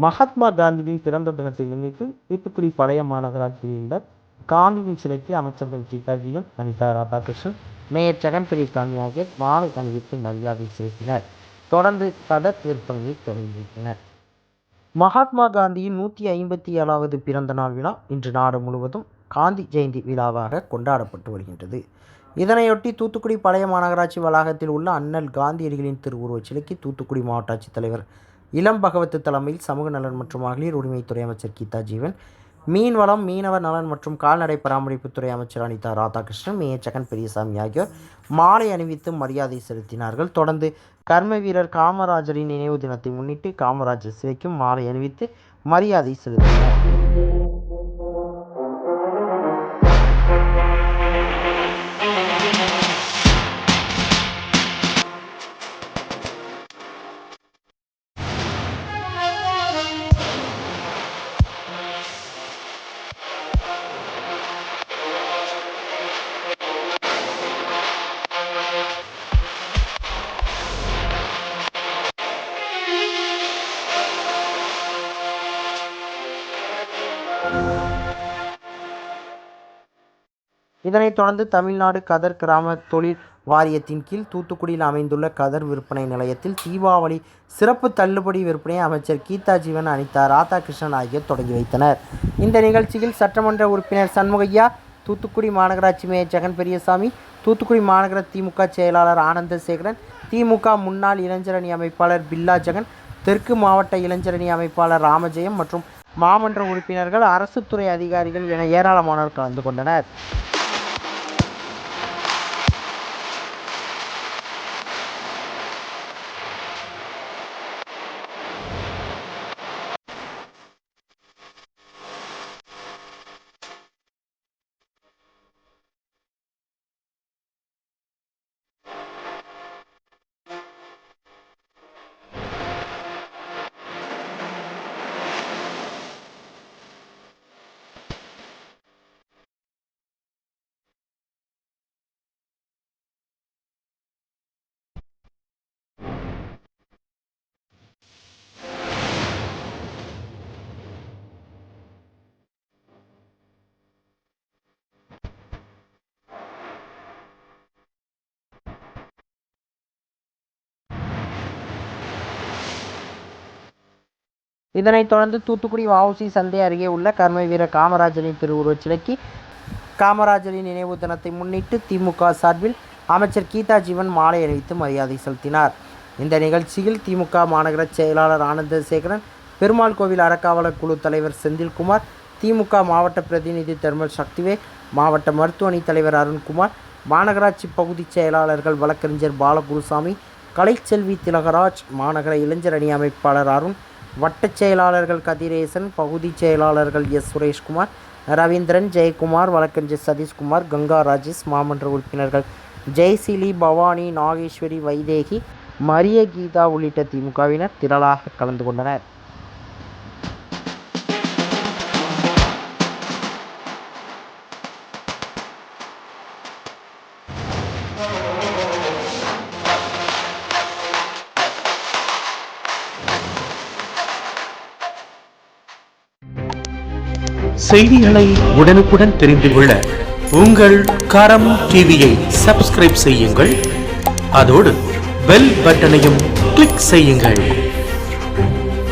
மகாத்மா காந்தியின் பிறந்த தினத்தை முன்னிட்டு தூத்துக்குடி பழைய மாநகராட்சியில் காந்தியின் சிலைக்கு அமைச்சர்கள் கீதாஜியும் அனிதா ராதாகிருஷ்ணன், மேயர் ஜெகன்பிரீத் ஆகியோர் மாலை அணிவித்து மரியாதை செலுத்தினர். தொடர்ந்து கதர் விற்பனையை தொடங்கினர். மகாத்மா காந்தியின் 157வது பிறந்த நாள் விழா இன்று நாடு முழுவதும் காந்தி ஜெயந்தி விழாவாக கொண்டாடப்பட்டு வருகின்றது. இதனையொட்டி தூத்துக்குடி பழைய மாநகராட்சி வளாகத்தில் உள்ள அண்ணல் காந்தியடிகளின் திருவுருவச் சிலைக்கு தூத்துக்குடி மாவட்ட ஆட்சித்தலைவர் இளம் பகவத்து தலைமையில் சமூக நலன் மற்றும் மகளிர் உரிமைத்துறை அமைச்சர் கீதாஜீவன், மீன்வளம், மீனவர் நலன் மற்றும் கால்நடை பராமரிப்புத்துறை அமைச்சர் அனிதா ராதாகிருஷ்ணன், மேயர் ஜெகன் பெரியசாமி ஆகியோர் மாலை அணிவித்து மரியாதை செலுத்தினார்கள். தொடர்ந்து கர்ம வீரர் காமராஜரின் நினைவு தினத்தை முன்னிட்டு காமராஜர் சிலைக்கும் மாலை அணிவித்து மரியாதை செலுத்தினர். இதனைத் தொடர்ந்து தமிழ்நாடு கதர் கிராம தொழில் வாரியத்தின் கீழ் தூத்துக்குடியில் அமைந்துள்ள கதர் விற்பனை நிலையத்தில் தீபாவளி சிறப்பு தள்ளுபடி விற்பனையை அமைச்சர் கீதாஜீவன், அனிதா ராதாகிருஷ்ணன் ஆகியோர் தொடங்கி வைத்தனர். இந்த நிகழ்ச்சியில் சட்டமன்ற உறுப்பினர் சண்முகையா, தூத்துக்குடி மாநகராட்சி மேயர் ஜெகன் பெரியசாமி, தூத்துக்குடி மாநகர திமுக செயலாளர் ஆனந்தசேகரன், திமுக முன்னாள் இளைஞரணி அமைப்பாளர் பில்லா ஜெகன், தெற்கு மாவட்ட இளைஞரணி அமைப்பாளர் ராமஜெயம் மற்றும் மாமன்ற உறுப்பினர்கள், அரசு துறை அதிகாரிகள் என ஏராளமானோர் கலந்து கொண்டனர். இதனைத் தொடர்ந்து தூத்துக்குடி வ.உ.சி. சந்தை அருகே உள்ள கர்ம வீரர் காமராஜரின் திருவுருவச் சிலைக்கு காமராஜரின் நினைவு தினத்தை முன்னிட்டு திமுக சார்பில் அமைச்சர் கீதாஜீவன் மாலை அணிவித்து மரியாதை செலுத்தினார். இந்த நிகழ்ச்சியில் திமுக மாநகர செயலாளர் ஆனந்தசேகரன், பெருமாள் கோவில் அறக்காவலர் குழு தலைவர் செந்தில்குமார், திமுக மாவட்ட பிரதிநிதி தெர்மல் சக்திவேல், மாவட்ட மருத்துவ அணி தலைவர் அருண்குமார், மாநகராட்சி பகுதி செயலாளர்கள் வழக்கறிஞர் பாலகுருசாமி, கலைச்செல்வி திலகராஜ், மாநகர இளைஞர் அணி அமைப்பாளர் அருண், வட்டச் செயலாளர்கள் கதிரேசன், பகுதி செயலாளர்கள் எஸ். சுரேஷ்குமார், ரவீந்திரன், ஜெயக்குமார், வழக்கறிஞர் சதீஷ்குமார், கங்கா ராஜேஷ், மாமன்ற உறுப்பினர்கள் ஜெயசீலி, பவானி, நாகேஸ்வரி, வைதேகி, மரிய கீதா உள்ளிட்ட திமுகவினர் திரளாக கலந்து கொண்டனர். செய்திகளை உடனுக்குடன் தெரிந்து கொள்ள உங்கள் கரம் டிவியை சப்ஸ்கிரைப் செய்யுங்கள். அதோடு பெல் பட்டனையும் கிளிக் செய்யுங்கள்.